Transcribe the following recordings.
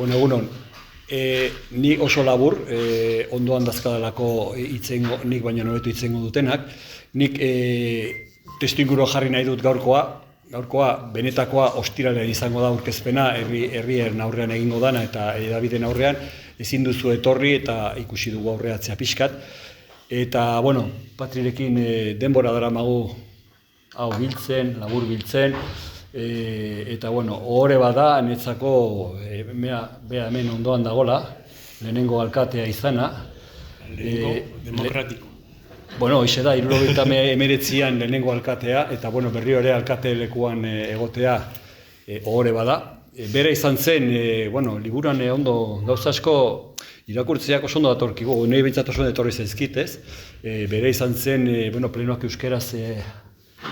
Bueno, egunon, ni oso labur, ondo handazkadalako nik baino nobetu itzengo dutenak, nik testuingurua jarri nahi dut gaurkoa benetakoa ostiralean izango da aurkezpena, herrien aurrean egingo dana eta edabideen aurrean, ezin duzu etorri eta ikusi dugu aurreatzea pixkat. Eta, bueno, Patrirekin denbora daramagu hau biltzen, labur biltzen, eta, bueno, ohore bada, netzako, bea hemen ondoan dagola, lehenengo alkatea izana. Lehenengo demokratiko. Bueno, hoxe da, 1989an lehenengo alkatea, eta, bueno, berriro ere alkate lekuan egotea ohore bada. Bera izan zen, bueno, liburuan ondo gauza asko irakurtzeak oso ondo datorkigu, nahi behintzat oso etorri zaizkit, ez? Bera izan zen, bueno, plenoak euskeraz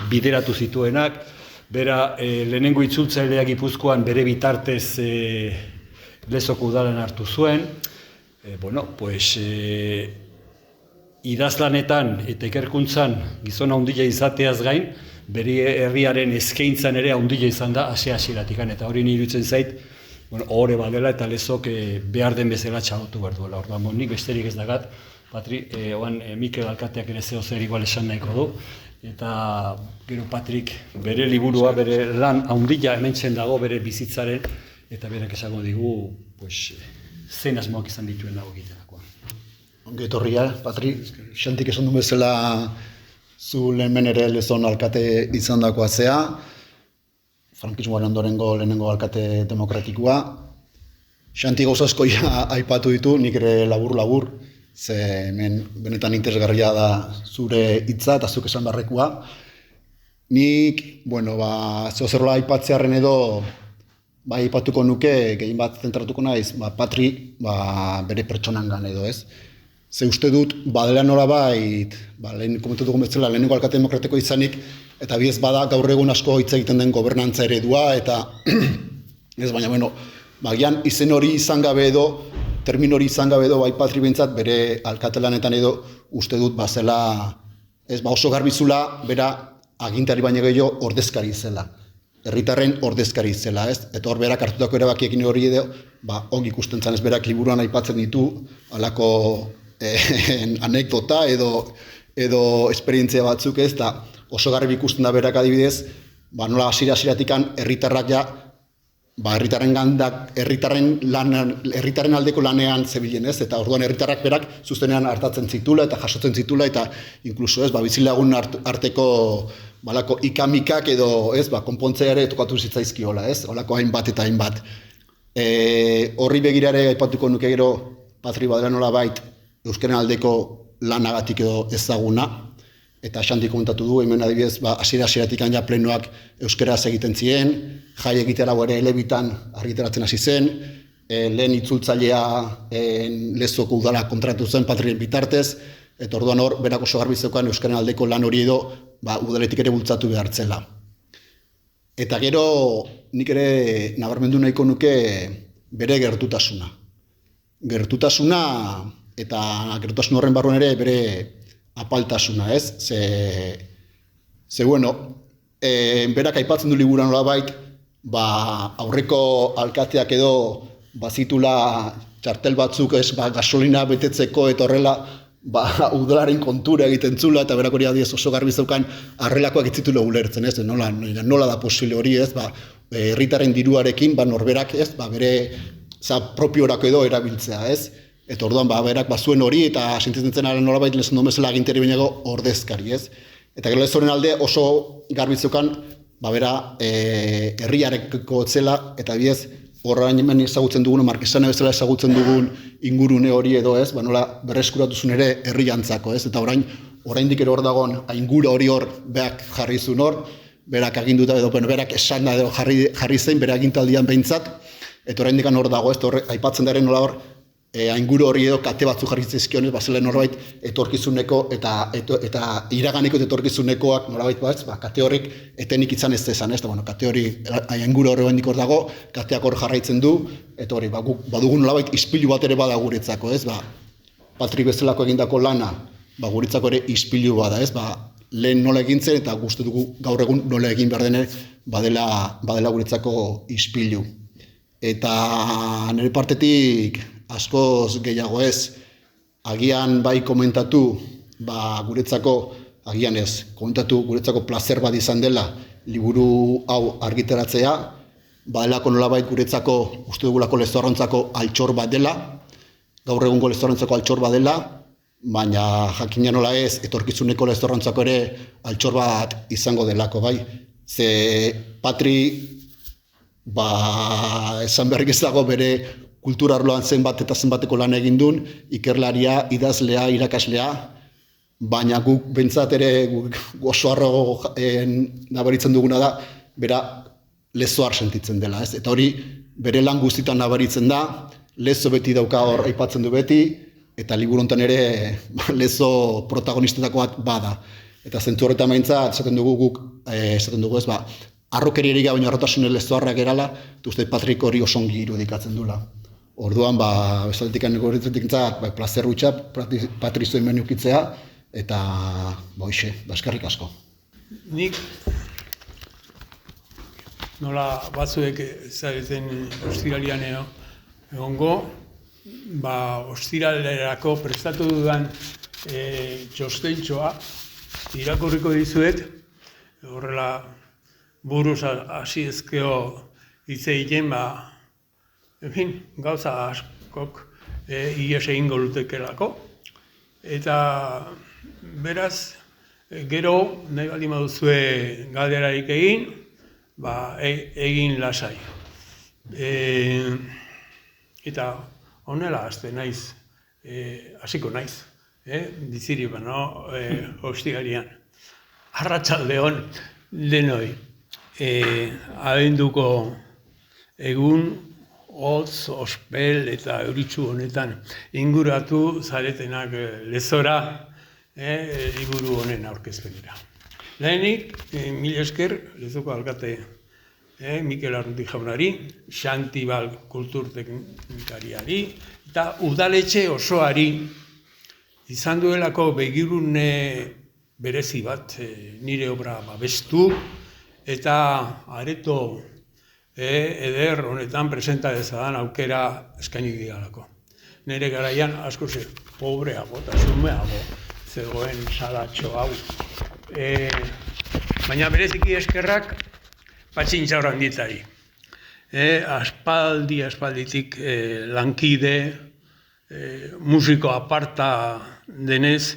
bideratu zituenak, bera lehenengo itzultzaileak Gipuzkoan bere bitartez Lezoko udalan hartu zuen. Bueno, pues idazlanetan eta ikerkuntzan gizona handia izateaz gain, bere herriaren eskaintzan ere handia izan da hasieratik, eta hori niri iruditzen zait, bueno, ohore badela eta Lezok behar den bezala txalotu behar duela. Orduan, nik besterik ez dagat, Patri, Mikel alkateak ere zeo zer igual esan nahiko du, eta gero Patrik bere liburua, bere lan handia hementzen dago bere bizitzaren, eta berak esango digu, pues, zein asmoak izan dituen dago egiterakoan. Ongi etorria, Patri, xantik esan du bezala zu lehen ere Lezon alkate izan dakoa zea, frankismoaren ondorengo lehenengo alkate demokratikoa. Xanti gauza asko aipatu ditu, nik ere labur, ze hemen benetan interesgarria da zure hitza eta zuk esan barrekoa. Nik, bueno, zeo zerrola aipatzearen edo, aipatuko nuke, gehien bat zentratuko naiz, Patri, bere pertsonangan edo, ez? Ze uste dut, badela nolabait, lehen komentatu dugun bezala, lehenengo alkate demokratiko izanik, eta biez bada gaur egun asko hitz egiten den gobernantza eredua, eta ez baina, bueno, gian izen hori izan gabe edo, termin hori izan gabe edo, bai Patri behintzat, bere alkatelanetan edo, uste dut, zela, ez, oso garbizula, bera agintari baina gehiago ordezkari zela. Herritarren ordezkari zela, ez? Eta hor berak hartutako erabakiekin hori edo, ongi ikusten zan ez berak liburuan aipatzen ditu, halako anekdota edo esperientzia batzuk, ez? Eta oso garbi ikusten da berak adibidez, nola hasiera-hasieratik herritarrak ja, herritarren aldeko lanean zebilen, ez? Eta orduan herritarrak berak zuzenean hartatzen zitula eta jasotzen zitula, eta inkluso, ez, bizilagun arteko balako ikamikak edo, ez, konpontzea ere tokatu zitzaizkiola, ez? Olako hainbat eta hainbat. Horri begirare aipatuko nuke gero Patri badela nolabait euskaren aldeko lanagatik edo ezaguna, eta Xanti komentatu du, hemen adibidez, hasiera-hasieratik ja plenoak euskeraz egiten ziren, jai egitera ere elebitan argitaratzen hasi zen, lehen itzultzailea Lezoko udala kontratu zen Patriren bitartez, eta orduan hor, berak oso garbi zeukan euskaren aldeko lan hori edo, udaletik ere bultzatu behartzela. Eta gero, nik ere nabarmendu nahiko nuke bere gertutasuna. Eta gertutasun horren barruan ere bere apaltasuna, ez? Ze bueno, berak aipatzen du liburuan nolabait, aurreko alkateak edo bazitula txartel batzuk, ez, gasolina betetzeko eta horrela, udalaren kontura egiten zula, eta berak hori adiez oso garbi zeukan arrelakoak ez zitula ulertzen, ez? Nola da posible hori, ez? Herritarren diruarekin, norberak, ez? Bere propiorako edo erabiltzea, ez? Eta orduan, berak bazuen hori, eta sentitzen zen nolabait Lezon bezala agintari bainago ordezkari, ez? Eta gero Lezonen alde oso garbi zeukan, bera herriarekiko zela, eta biez, horrein hemen ezagutzen dugun, Markesana bezala ezagutzen dugun ingurune hori edo, ez? Nola berreskuratuzun ere herriantzako, ez? Eta oraindik ere hor dagoen, ingura hori hor berak jarri zuen hor, berak aginduta edo, berak esan da edo jarri zein, bere agintaldian behintzat, eta oraindik hor dago, ez? Aipatzen daren nola hor, inguru hori edo kate batzu jarri zizkionez, zela norbait etorkizuneko eta iraganeko eta etorkizunekoak norbait kate horrek etenik izan ez dezan, ez? Kate hori, inguru hori bendik hor dago, kateak hor jarraitzen du, eta hori, badugun norbait ispilu bat ere bada guretzako, ez? Patri bezalako egindako lana, guretzako ere ispilu bada, ez? Lehen nola egin zen eta guzti dugu gaur egun nola egin behar dene badela guretzako ispilu. eta nire partetik askoz gehiago ez, agian bai komentatu, guretzako, agian ez, komentatu guretzako plazer bat izan dela liburu hau argitaratzea, badalako nolabait guretzako, uste dugulako Lezorrontzako altxor bat dela, gaur egungo Lezorrontzako altxor bat dela, baina jakina nola ez, etorkizuneko Lezorrontzako ere altxor bat izango delako, bai. Ze Patri, esan beharrik ez dago bere kultura arloan zenbat eta zenbateko lan egin duen, ikerlaria, idazlea, irakaslea, baina guk bentsat ere oso harro nabaritzen duguna da, bera lezoar sentitzen dela, ez? Eta hori bere lan guztitan nabaritzen da, lezo beti dauka hor aipatzen du beti, eta liburu honetan ere lezo protagonistetako bat bada. Eta zentzu horretan behintzat, esaten dugu ez, harrokeriari gabe harrotasunez lezoarrak erala, uste Patrik hori osongi irudikatzen dula. Orduan, bezaletik plazer gutxa, Patri zuen meniukitzea, eta eskerrik asko. Nik nola batzuek zareten ostiralian egongo, ostiralerako prestatu dudan txostentxoa irakurriko dizuet, horrela buruz hasi ezkeo hitz egiten, gauza askok ihes egingo lutekelako. Eta beraz, gero nahi baldin baduzue galderarik egin, egin lasai. Eta honela haste naiz, hasiko naiz, diziri ostiralian. Arratsaldeon denoi, abenduko egun, hotz, ospel eta euritsu honetan inguratu zaretenak Lezora liburu honen aurkezpenera. Lehenik, mila esker Lezoko alkate Mikel Arruti jaunari, Xantibal kulturteknikariari eta udaletxe osoari izan duelako begirune berezi bat nire obra babestu eta areto eder honetan presenta dezadan aukera eskaini didalako. Nire garaian asko pobreago eta xumeago zegoen salatxo hau. Baina bereziki eskerrak Patxintxaur handietari. Aspalditik lankide, musiko aparta denez,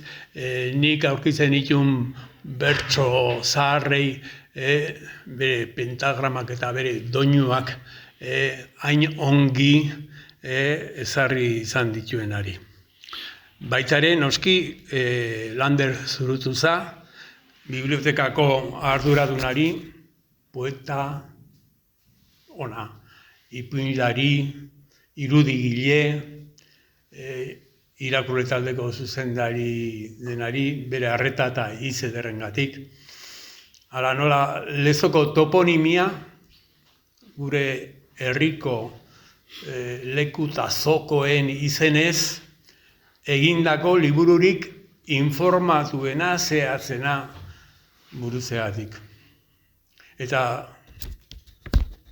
nik aurkitzen ditun bertso zaharrei, bere pentagramak eta bere doinuak hain ongi ezarri izan dituenari. Baitare noski Lander Zurutuza, bibliotekako arduradunari, poeta ona, ipuinlari, irudigile, irakurle taldeko zuzendari denari, bere arreta eta hitz ederrengatik. Hala nola, Lezoko toponimia, gure herriko leku eta zokoen izenez, egindako libururik informatuena zehatzena buruzeatik. Eta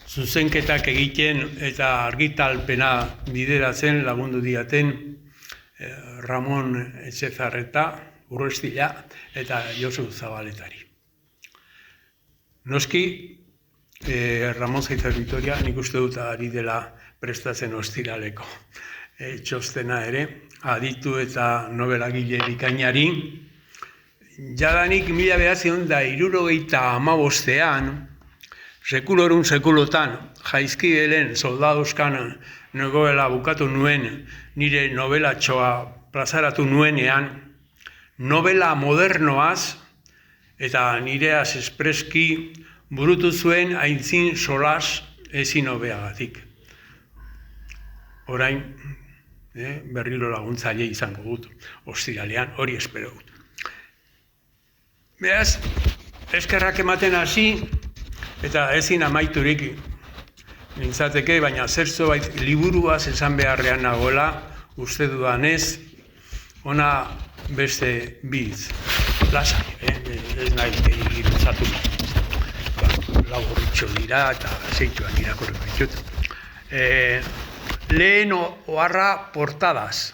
zuzenketak egiten eta argitalpena bideratzen lagundu diaten Ramon Etxezarreta, Urrestila eta Josu Zabaletari. Noski, Ramon Zaizar Vitoria nik uste dut ari dela prestatzen ostiraleko txostena ere, aditu eta novelagile bikainari. Jadanik 1975 sekulorun sekulotan Jaizkibelen soldaduzkan nogoela bukatu nuen nire novelatxoa plazaratu nuenean, novela modernoaz eta nireaz espreski burutu zuen Aintzin Solas ezin hobeagatik. Orain, berriro laguntzaile izango dut, ostiralean hori espero dut. Beraz, eskerrak ematen hasi, eta ezin amaiturik nintzateke, baina zertzobait liburuaz esan beharrean nagoela, uste dudanez, ona beste biz. Lasai, ez nahi girutzatu. Laburritxo dira eta zeituan irakorreko ditut. lehen oharra portadaz.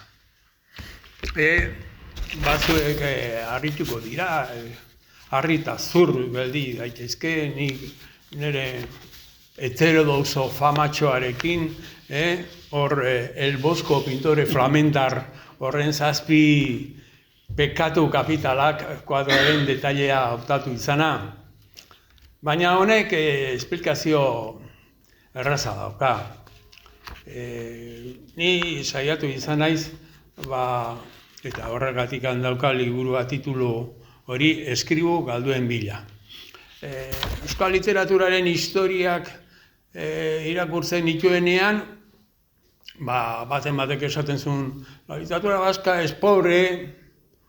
Batzuek harrituko dira, harri eta zur geldi daitezke, nik nire heterodoxo famatxoarekin, hor El Bosco pintore flamentar horren 7 pekatu kapitalak kuadroaren detailea hautatu izana. Baina honek esplikazio erraza dauka. Ni saiatu izan naiz, eta horregatik dauka liburua titulu hori Eskribu galduen bila. Euskal literaturaren historiak irakurtzen nituenean, baten batek esaten zuen, la literatura vasca es pobre,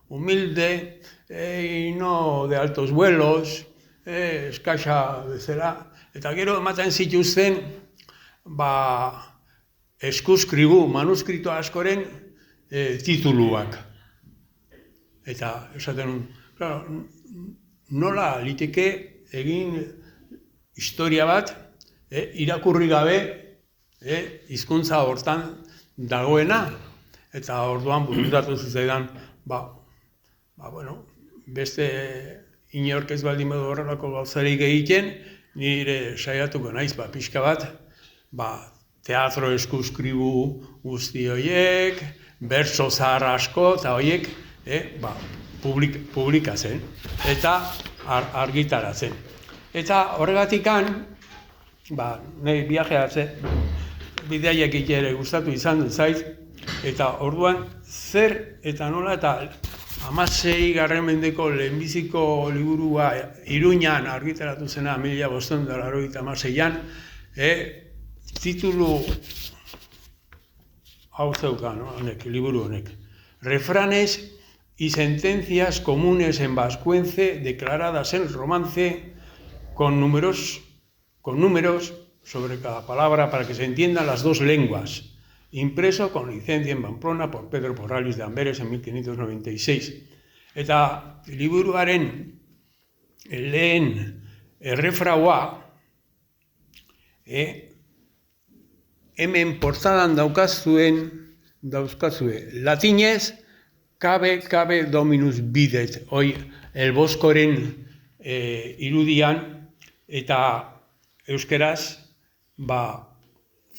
humilde, y no de altos vuelos, eskasa bezala, eta gero ematen zituzten, eskuskribu, manuskrito askoren tituluak. Eta esaten, claro, nola liteke egin historia bat, irakurri gabe, hizkuntza hortan dagoena, eta orduan bururatu zitzaidan, beste inork ez baldin badu horrelako gauzarik egiten, nire saiatuko naiz, pixka bat, teatro eskuskribu guzti horiek, bertso zahar asko, eta horiek, publikatzen, eta argitaratzen. Eta horregatikan, nahi viajeatzen, bidaiak ere gustatu izan dut zait, eta orduan zer eta nola eta 16. mendeko lehenbiziko liburua Iruñan argitaratu zena 1586an, titulu hau zeukan, liburu honek. Refranes y sentencias comunes en vascuence declaradas en romance con números sobre cada palabra para que se entiendan las dos lenguas, impreso con licencia en Pamplona por Pedro Porralis de Amberes en 1596. Eta liburuaren lehen errefraua, hemen portadan dauzkazue latinez, cabe dominus bidet, hoi El Boscoren irudian, eta euskeraz,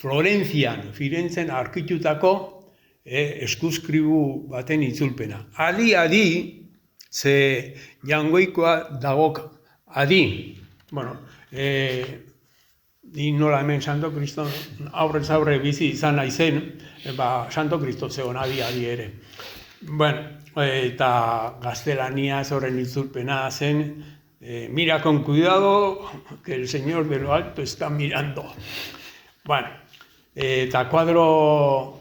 Firenzen aurkitutako eskuskribu baten itzulpena. Adi, ze jangoikoa dagok adi. Ni nola hemen Santo Kristo aurrez aurre bizi izan naizen, Santo Kristo zegoen adi ere. Eta gaztelaniaz horren itzulpena zen, mira con cuidado que el Señor de lo alto está mirando. Eta kuadro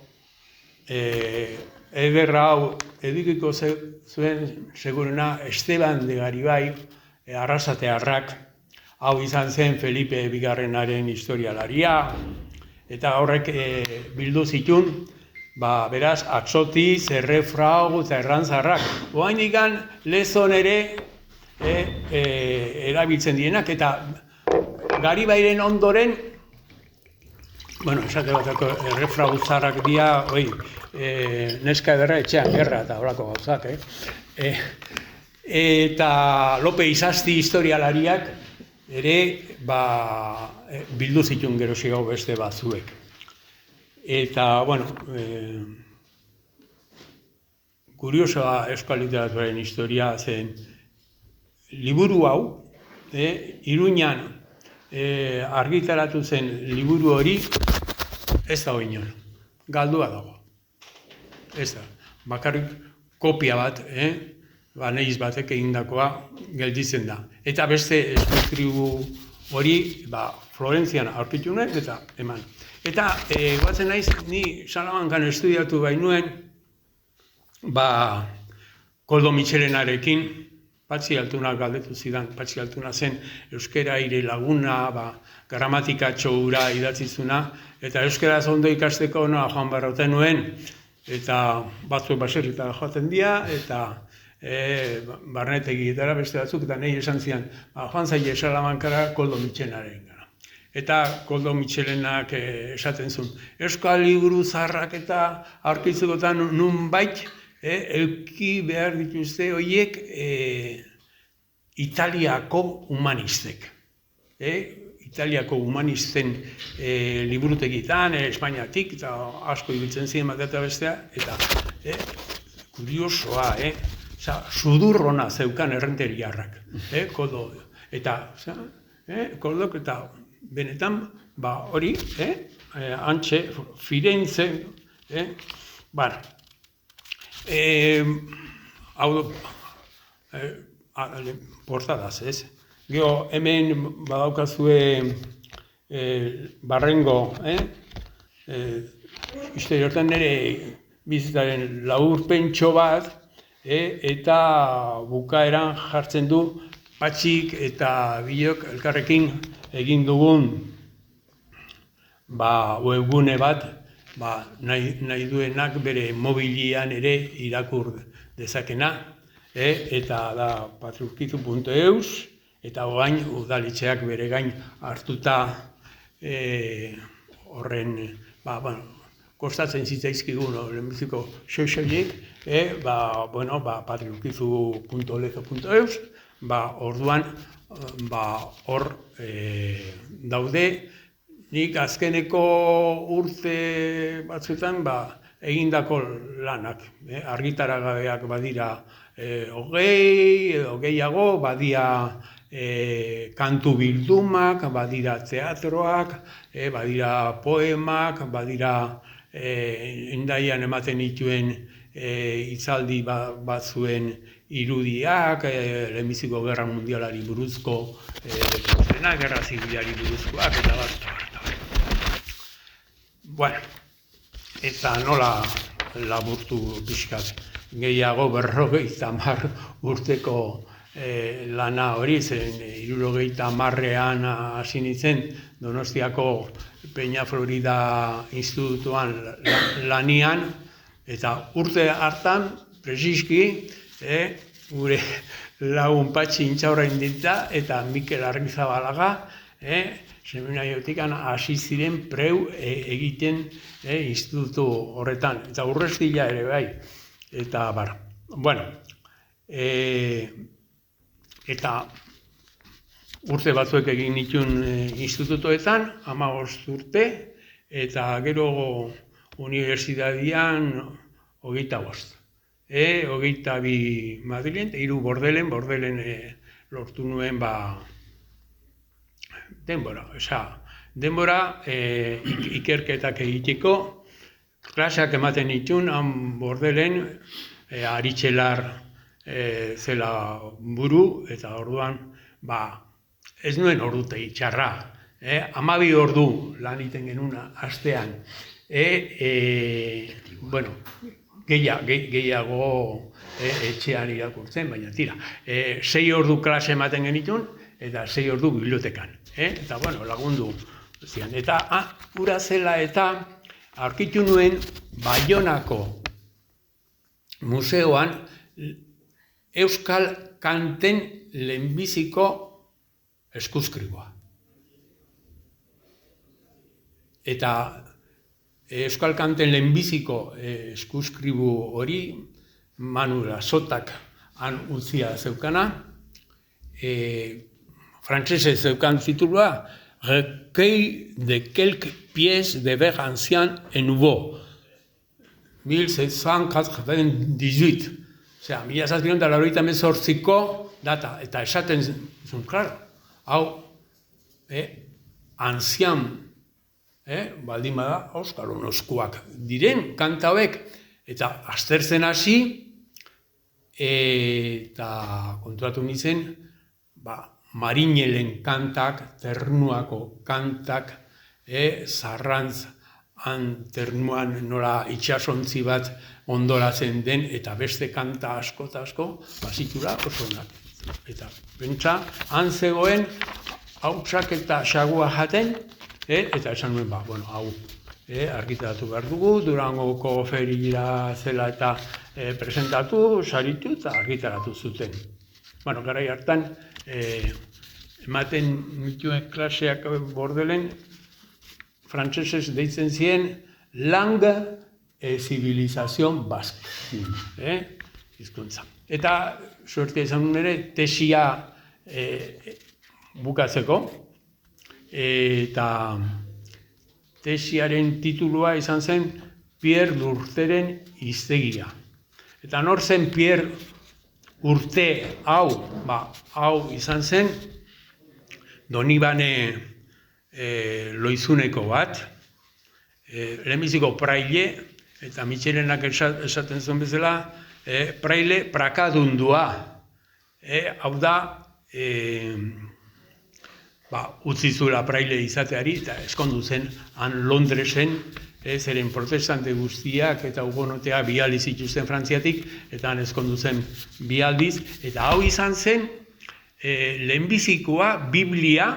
ederra hau edukiko zuen segurena Esteban de Garibay, arrasatearrak, hau izan zen Felipe Bigarrenaren historialaria, eta horrek bildu zitun, beraz, Atsotiz, Errefrau eta Errantzarrak. Oainikan lezon ere erabiltzen dienak, eta Garibayren ondoren, esate batako Errefrau zarrak dia, neska ederra etxean gerra eta horako gauzak, eta Lope Izasti historialariak ere bildu zituen gerozio beste batzuek. Eta, kuriosoa euskal literaturaren historia zen liburu hau, Iruñan argitaratu zen liburu hori, ez da inon, galdua dago. Ez da, bakarrik kopia bat, neiz batek egindakoa gelditzen da. Eta beste eskuskribu hori, Florentzian aurkitu nuen, eta eman. Eta, guatzen naiz, ni Salamancan estudiatu bainuen, Koldo Mitxelenarekin, Patxi Altunak galdetu zidan, Patxi Altuna zen euskera ire laguna, gramatikatxo hura idatzizuna, eta euskaraz ondo ikasteko joan barroten nuen, eta batzuek baserritara joaten dira, eta barnetegietara beste batzuk, eta nahi esan zian, joan zaile Salamankara Koldo Mitxelenaren gara. Eta Koldo Mitxelenak esaten zuen, euskal liburu zaharrak eta aurkitzekotan nunbait, euki behar dituzte horiek Italiako humanistek. Italiako humanisten liburutegitan, Espainiatik, eta asko ibiltzen ziren bat eta bestea, eta kuriosoa, sudurrona zeukan errenteriarrak, Koldo. Eta, Koldok eta benetan, hori, antxe, Firenze, hau portadaz, ez? Gero, hemen badaukazue Barrengo, historiotan nire bizitaren laburpentxo bat, eta bukaeran jartzen du Patxik eta Bilok elkarrekin egin dugun webgune bat, nahi duenak bere mobilian ere irakur dezakena, eta da patriurkizu.eus, eta orain udaletxeak bere gain hartuta horren, kostatzen zitzaizkigun lehenbiziko xoixoiek, patriurkizu.lezo.eus, orduan hor daude, nik azkeneko urte batzuetan egindako lanak, argitaragabeak badira 20 edo gehiago, badia kantu bildumak, badira teatroak, badira poemak, badira Hendaian ematen dituen hitzaldi batzuen irudiak, lehenbiziko Gerra Mundialari buruzko Gerra Zibilari buruzkoak, eta bat. Eta nola laburtu pixkat gehiago 50 urteko lana hori, zen 70ean hasi nintzen Donostiako Peña Florida Institutuan lanian, eta urte hartan, preziski, gure lagun Patxi Intxaurra indita eta Mikel Argizabalaga, seminariotik hasi ziren preu egiten institutu horretan, eta Urrestila ere bai, eta eta urte batzuek egin nituen institutoetan, 15 urte, eta gero unibertsitatean 25. 22 Madrilen, 3 Bordelen lortu nuen denbora ikerketak egiteko, klaseak ematen nituen, Bordelen, Aritxelar zela buru, eta orduan, ez nuen ordutegi txarra, 12 ordu lan iten genuna astean, gehiago etxean irakurtzen, baina tira, 6 ordu klase ematen genitun, eta 6 ordu bibliotekan, eta lagundu zian. Eta ura zela eta aurkitu nuen Baionako museoan euskal kanten lehenbiziko eskuskriboa. Eta euskal kanten lehenbiziko eskuskribu hori Manu Lasotak han utzia zeukana, frantsesez zeukan titulua, Recueil de quelques pièces de vers anciens et nouveaux, 1798. Osea, 1798ko data, eta esaten zuen, klaro, hau, ancian, baldin bada, Euskal Onoskuak diren kanta hauek, eta aztertzen hasi, eta konturatu nintzen, Marinelen kantak, Ternuako kantak, Zarrantz Ternuan nola itxasontzi bat ondoratzen den, eta beste kanta asko eta asko, bazitula oso onak. Eta pentsa, han zegoen, hautsak eta xagua jaten, eta esan nuen, hau, argitaratu behar dugu, Durangoko ferira zela eta presentatu, saritu eta argitaratu zuten. Garai hartan, ematen nituen klaseak Bordelen, frantsesez deitzen ziren Langue et Civilisation Basque, hizkuntza. Eta suertea izan nuen ere, tesia bukatzeko, eta tesiaren titulua izan zen Pierre Lurteren hiztegia. Eta nor zen Pierre Urte hau? Hau izan zen Donibane Loizuneko bat, lehenbiziko praile, eta Mitxelenak esaten zuen bezala, praile prakadundua. Hau da, utzi zuela praile izateari, eta eskondu zen han Londresen, zeren protestante guztiak eta hugonotea bi aldiz zituzten Frantziatik, eta han eskondu zen bi aldiz, eta hau izan zen lehenbizikoa Biblia,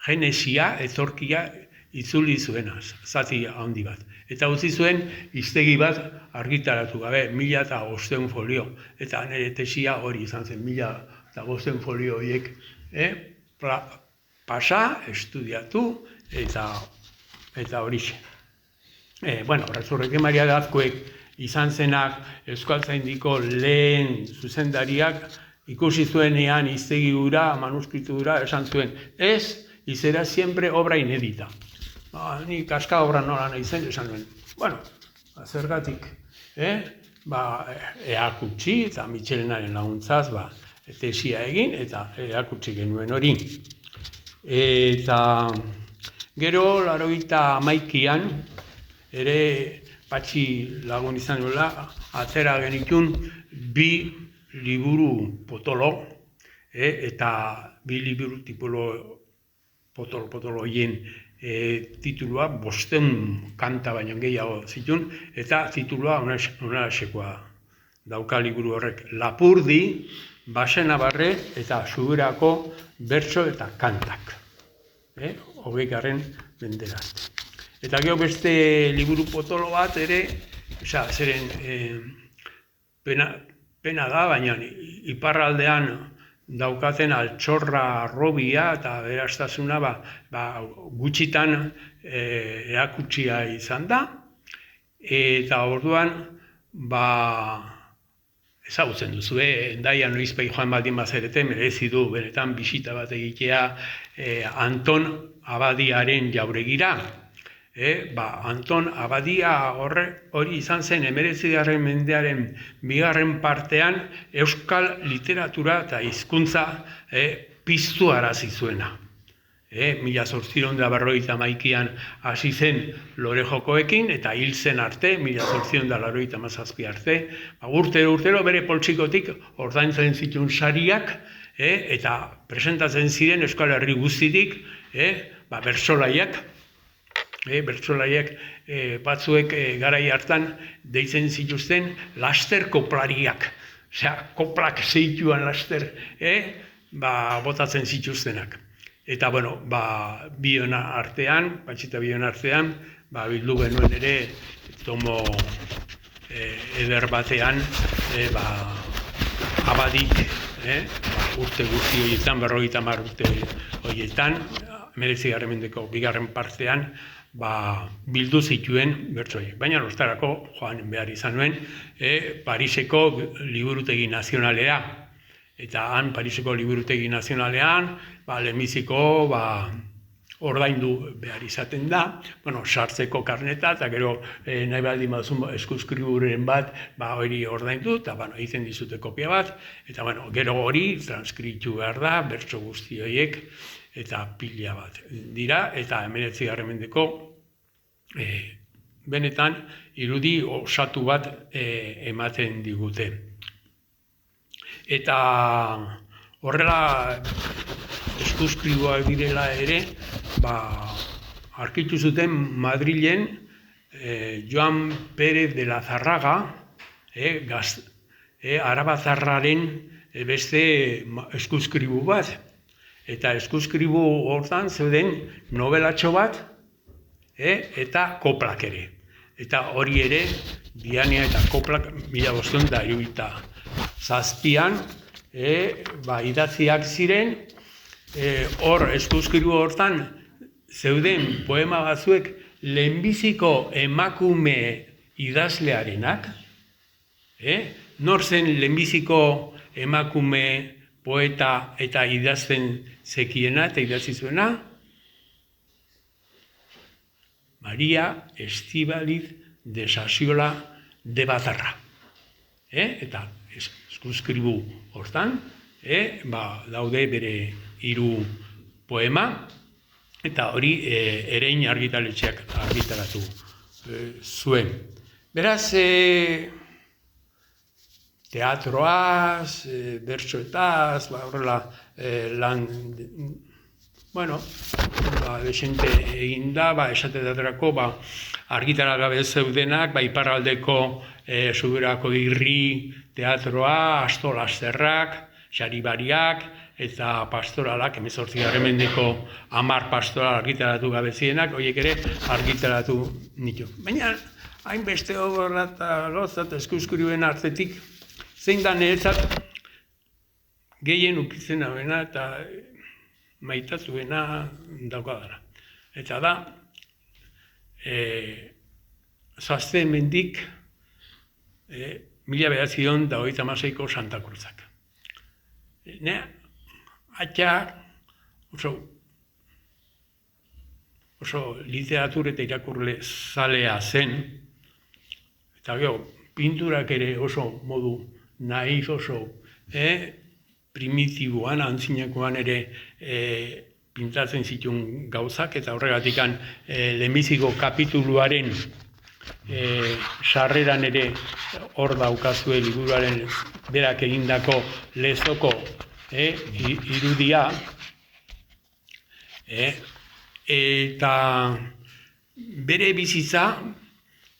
Genesia, etorkia itzuli zuena, zati handi bat. Eta utzi zuen hiztegi bat argitaratu gabe, 1500 folio, eta nire tesia hori izan zen, 1500 folio horiek, pasa, estudiatu, eta horixe. Resurreke Maria de Azkuek izan zenak Euskaltzaindiko lehen zuzendariak ikusi zuenean hiztegi hura, manuskritu hura, esan zuen, ez, y será siempre obra inédita. Ni kaska obra nola nahi zen, esan duen. Zergatik, eakutsi eta Mitxelenaren laguntzaz, tesia egin, eta eakutsi genuen hori. Eta gero, 81an, ere Patxi lagun izan duela, atzera genitun bi liburu potolo, eta bi liburu potolo hien titulua 500 kanta baino gehiago zituen, eta titulua onalaxekoa dauka liburu horrek. Lapurdi, Basenabarre eta Zuberako bertso eta kantak. 20. menderat. Eta gero beste liburu potolo bat ere, zeren pena da, baina iparraldean daukaten altxorra robia eta beraztasuna gutxitan erakutsia izan da, eta orduan ezagutzen duzu, Hendaian noizbait joan baldin bazarete, merezi du benetan bisita bat egitea Anton Abadiaren jauregira. Anton Abadia hori izan zen 19. mendearen 2. partean euskal literatura eta hizkuntza piztu arazi zuena. 1851an hasi zen Lorejokoekin eta hil zen arte, 1897 arte, urtero bere poltsikotik ordaintzen zituen sariak eta presentatzen ziren Euskal Herri guztitik bertsolaiak, bertsolaiek batzuek garai hartan deitzen zituzten laster koplariak. Koplak zeituan laster botatzen zituztenak. Eta, bion artean, Patxita bion artean, bildu genuen ere tomo eder batean, Abadik, urte guzti horietan, 50 urte horietan, 19. mendeko 2. partean, bildu zituen bertsoiek. Baina ostarako joan behar izan nuen Pariseko Liburutegi Nazionalera. Eta han Pariseko Liburutegi Nazionalean, lehenbiziko ordaindu behar izaten da, sartzeko karneta, eta gero nahi baldin baduzun eskuskriburen bat, hori ordaindu, eta egiten dizute kopia bat, eta gero hori transkritu behar da, bertso guzti horiek, eta pila bat dira, eta 19. mendeko benetan irudi osatu bat ematen digute. Eta horrela eskuskriboak direla ere, aurkitu zuten Madrilen Joan Pérez de la Zarraga, Arabazarraren beste eskuskribu bat. Eta eskuskribu hortan zeuden novelatxo bat eta koplak ere. Eta hori ere, Diania eta koplak 1577an idatziak ziren, hor eskuzkiru hortan zeuden poema batzuek lehenbiziko emakume idazlearenak, nor zen lehenbiziko emakume poeta eta idazten zekiena eta idatzi zuena? Maria Estíbaliz de Sasiola de Batarra. Eta eskuzkribu hortan, daude bere 3 poema, eta hori Erein argitaletxeak argitaratu zuen. Beraz, teatroaz, bertsoetaz, horrela lan, desente egin da, esate daterako, argitara gabe zeudenak, iparraldeko Subirako Irri teatroa, Astolazterrak, Xaribariak, eta pastoralak, 18. mendeko 10 pastoral argitaratu gabe zienak, horiek ere argitaratu nitu. Baina, hainbeste horra eta lozat eskuzkurioen artetik, zein da niretzat gehien ukitzen abena eta maitatuena daukadana. Eta da, Zazte mendik 1926ko Santa Cruzak. Atxak oso literatur eta irakurle zalea zen, eta pinturak ere oso modu naiz, oso primitiboan, antzinakoan ere pintatzen zituen gauzak, eta horregatikan lehenbiziko kapituluaren sarreran ere hor daukazue liburuaren berak egindako lezoko irudia, eta bere bizitza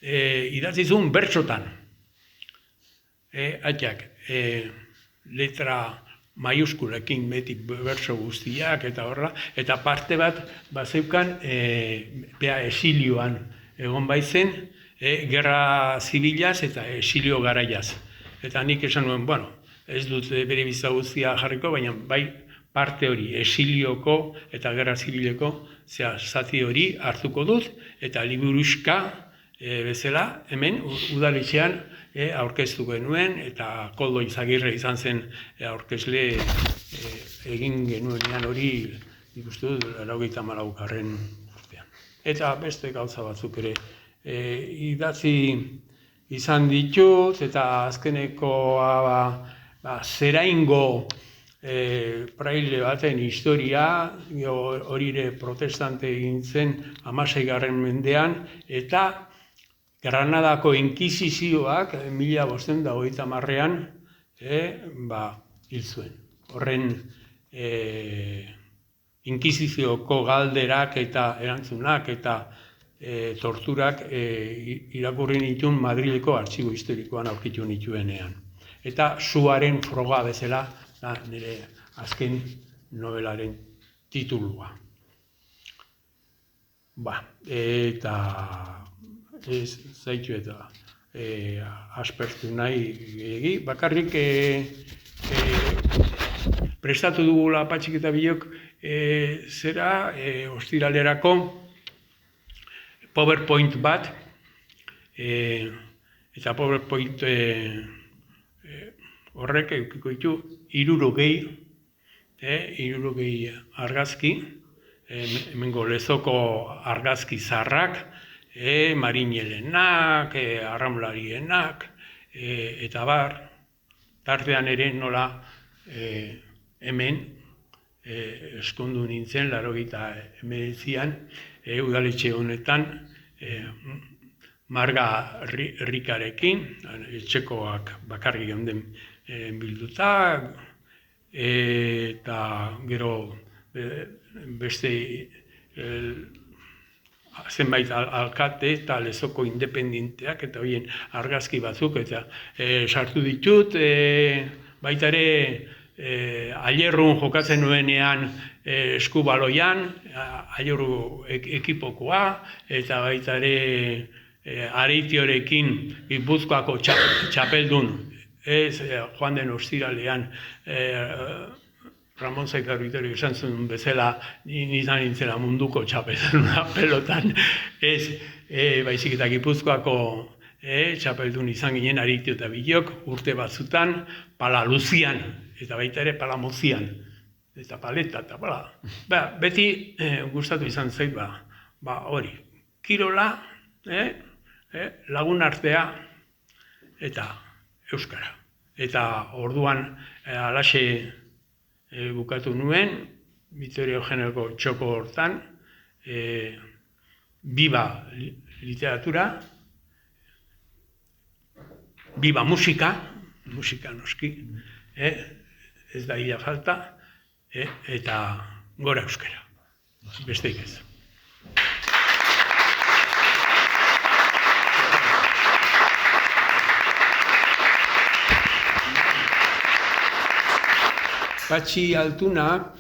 idatzi zuen bertsotan. Atxak, letra maiuskulekin beti bertso guztiak eta horrela, eta parte bat bazeukan esilioan egon baitzen, gerra zibilaz eta esilio garaiaz. Eta nik esan nuen, ez dut bere bizitza guztia jarriko, baina bai parte hori esilioko eta gerra zibileko zati hori hartuko dut, eta liburuxka bezala hemen udaletxean aurkeztu genuen, eta Koldo Izagirre izan zen aurkezle egin genuenean hori ikustu dut 94. urtean. Eta beste gauza batzuk ere idatzi izan ditut, eta azkenekoa Zeraingo praile baten historia, hori ere protestante egin zen 16. mendean, eta Granadako Inkisizioak 1530an hil zuen. Horren Inkisizioko galderak eta erantzunak eta torturak irakurri nituen Madrileko artxibo historikoan aurkitu nituenean. Eta Suaren froga bezala nire azken nobelaren titulua. Eta ez zaitu eta aspertu nahi gehiagi. Bakarrik prestatu dugula Patxik eta Biok zera ostiralerako PowerPoint bat, eta PowerPoint horrek eukiko ditu 60 argazki, hemengo lezoko argazki zarrak, marinelenak, arraunlarienak, eta tartean ere nola hemen eskondu nintzen 89an, udaletxe honetan, Marga Rikarekin, etxekoak bakarrik geunden bilduta, eta gero beste zenbait alkate eta lezoko independenteak eta horien argazki batzuk eta sartu ditut, baita ere Ailerrun jokatzen nuenean eskubaloian, Ailerru ekipokoa, eta baita ere Areitiorekin Gipuzkoako txapeldun Ez, joan den ostiralean, Ramon Zaikar Vitorio esan zuen bezala, nizan nintzela munduko txapelduna pelotan, ez, baizik eta Gipuzkoako txapeldun izan ginen Aritu eta Bilok, urte batzutan, pala luzian, eta baita ere pala mozian, eta paleta, eta pala. Beti gustatu izan zait, hori, kirola, lagun artea, eta euskara. Eta orduan, alaxe bukatu nuen, Vitorio Eugeneko txoko hortan, biba literatura, biba musika noski, ez da ia falta, eta gora euskara, besteik ez. Patxi Altuna,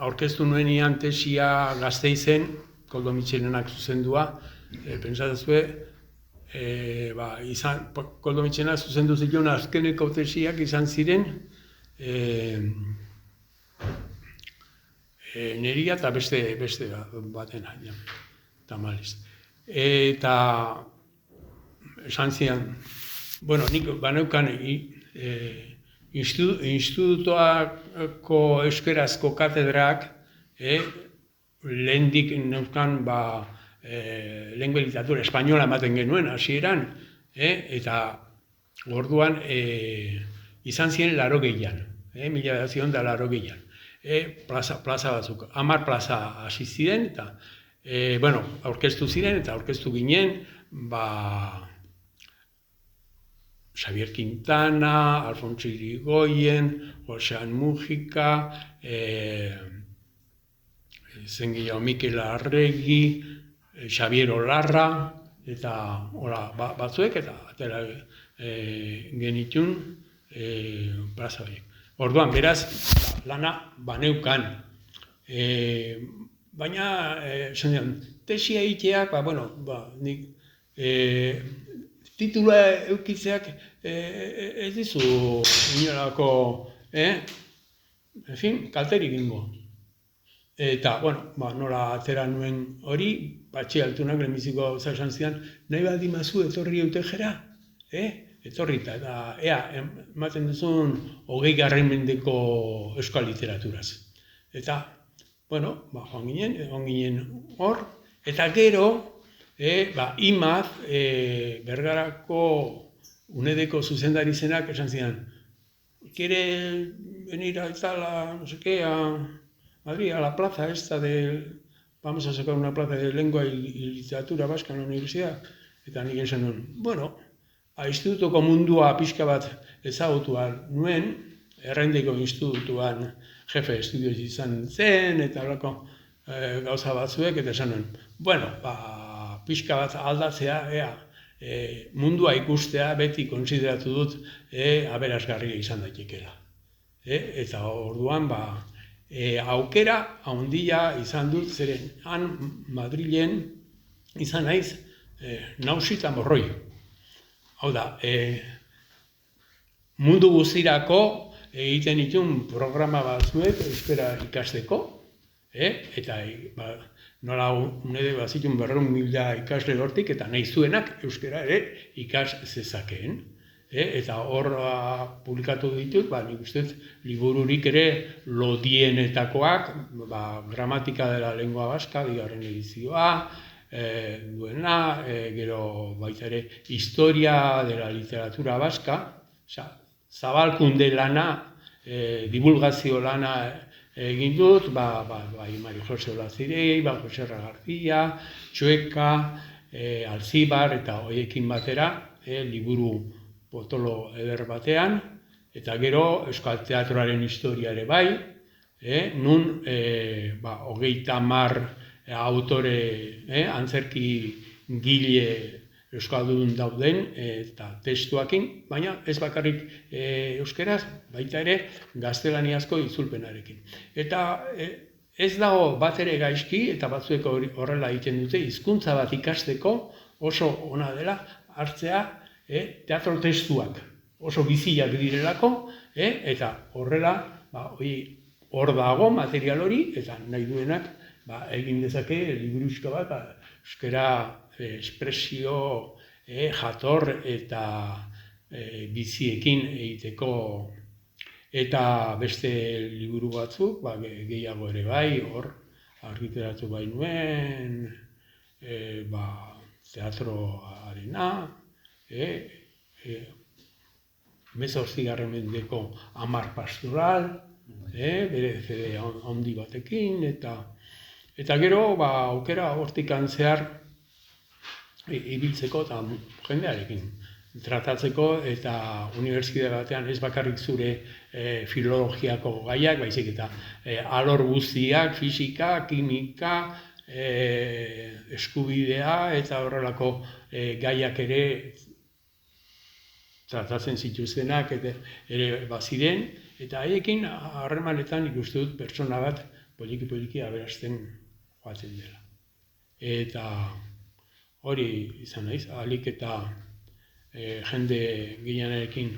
aurkeztu nuenian tesia Gasteizen, Koldo Mitxelenak zuzendua, pentsatuzue, Koldo Mitxelenak zuzendu zituen azkeneko tesiak izan ziren, neria eta beste batena, tamaliz. Eta esan zian, nik baneukan institutuako euskerazko katedrak lehendik neukan lengua literatura espainola ematen genuen hasieran, eta orduan izan ziren 80an, 1980an, plaza batzuk, 10 plaza hasi ziren, eta aurkeztu ziren, eta aurkeztu ginen, Xavier Quintana, Alfonso Irigoyen, Josean Mujika, Zengilao Mikel Arregi, Xavier Olarra, eta batzuek, eta atera genitun plaza horiek. Orduan, beraz, lana baneukan. Baina, tesia egiteak, nik titula eukitzeak ez dizu inolako, kalterik ingo. Eta, nola atera nuen hori, Patxi Altunak lehenbiziko gauza esan zidan, nahi baldin mazu etorri eutegera, etorrita, eta ematen duzun 20. mendeko euskal literaturaz. Eta, joan ginen hor, eta gero, Imaz, Bergarako UNEDeko zuzendari zenak esan zidan, ¿quiere venir a Madrid, a la plaza esta vamos a sacar una plaza de lengua y literatura vasca en la universidad? Eta nik esan nuen, institutuko mundua pixka bat ezagutu nuen, Errendeko institutuan jefe estudioz izan zen, eta horako gauza batzuek, eta esan nuen, pixka bat aldatzea, mundua ikustea beti konsideratu dut aberasgarria izan daitekela. Eta orduan, aukera handia izan dut, zeren han Madrilen izan naiz nausi eta morroi. Hau da, mundu guztirako egiten ditun programa batzuek euskara ikasteko, eta nola UNED bazitun 200.000 ikasle hortik, eta nahi zuenak euskara ere ikas zezakeen. Eta hor publikatu ditut, nik uste libururik ere lodienetakoak, Gramatika de la lengua vasca, 2. edizioa, duena, gero baita ere Historia de la literatura vasca, zabalkunde lana, divulgazio lana egin dut, Mari Jose Olazirei, Jose García, Txueka, Alzibar, eta horiekin batera, liburu potolo eder batean, eta gero Euskal Teatroaren historia ere bai, nun 30 autore, antzerki gile euskaldun dauden eta testuakin, baina ez bakarrik euskeraz, baita ere gaztelaniazko itzulpenarekin. Eta ez dago bat ere gaizki, eta batzuek horrela egiten dute, hizkuntza bat ikasteko oso ona dela hartzea teatro testuak oso biziak direlako, eta horrela, hor dago material hori, eta nahi duenak egin dezake liburuxka bat, euskara espresio jator eta biziekin egiteko, eta beste liburu batzuk, gehiago ere bai, hor argitaratu bai nuen, teatroarena, 18. mendeko 10 pastoral, bere CD handi batekin, eta gero aukera hortikan zehar ibiltzeko eta jendearekin tratatzeko, eta unibertsitate batean ez bakarrik zure filologiako gaiak, baizik eta alor guztiak, fisika, kimika, eskubidea eta horrelako gaiak ere tratatzen zituztenak ere baziren, eta haiekin harremanetan ikusten dut pertsona bat poliki aberasten joaten dela. Eta hori izan naiz, ahalik eta jende gehianarekin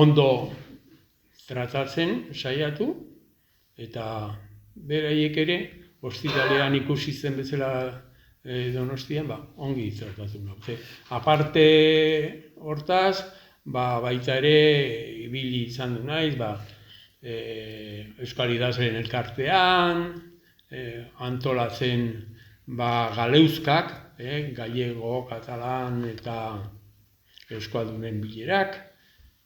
ondo tratatzen saiatu, eta beraiek ere ospitalean ikusi zen bezala Donostian, ongi tratatu naute. Aparte hortaz, baita ere ibili izan du naiz, Euskal Idazleen elkartean, antolatzen galeuzkak, gallego, katalan eta euskaldunen bilerak,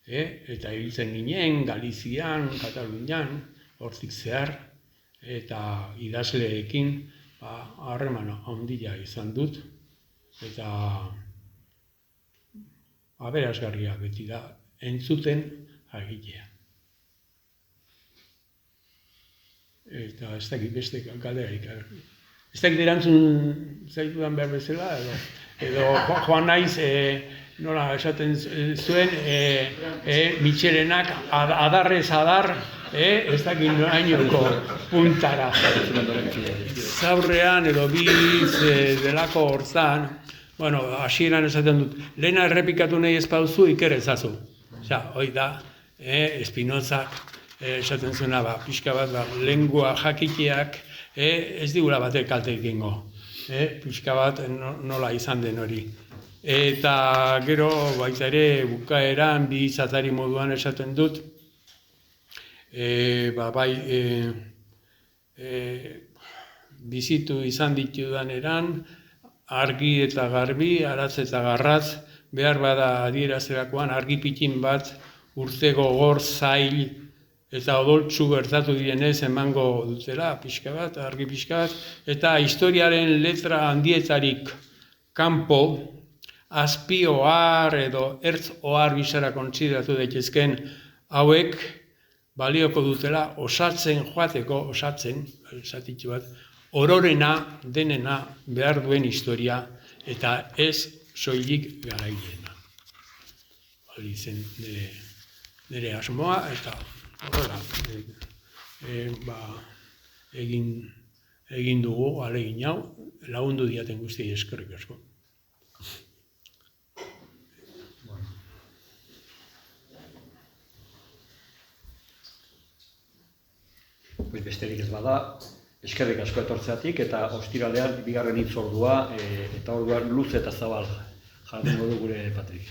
eta ibiltzen ginen Galizian, Katalunian, hortik zehar, eta idazleekin harremana handia izan dut, eta aberasgarria beti da entzuten jakitea. Eta ez dakit beste galderarik. Ez dakit erantzun zaitudan behar bezala, edo joan naiz, nola esaten zuen, Mitxelenak adarrez adar, ez dakit norainoko puntara. Zaurrean edo biz delako hortzan, hasieran esaten dut, lehena errepikatu nahi ez pauzu, iker ezazu. Hoi da, Spinozak esaten zuena, pixka bat, lengua jakiteak, ez digula batek kalte egingo. Pixka bat nola izan den hori. Eta gero, baita ere, bukaeran, bi izatari moduan esaten dut, bizitu izan ditudan eran, argi eta garbi, aratz eta garratz, behar bada adierazerakoan argi pitin bat, urte gogor, zail, eta odoltsu gertatu dienez emango dutela, pixka bat, argi pixka bat, eta historiaren letra handietarik kanpo, azpi ohar edo ertz ohar gisara kontsideratu daitezken hauek balioko dutela osatzen joateko, esatitxu bat, ororena, denena, behar duen historia, eta ez soilik garaileena. Hori zen nire asmoa, eta horrela, egin dugu, ahalegin hau, lagundu diaten guztiei eskerrik asko. Besterik ez bada, eskerrik asko etortzeatik, eta ostiralean bigarren hitzordua, eta orduan luze eta zabal jardungo du gure Patrik.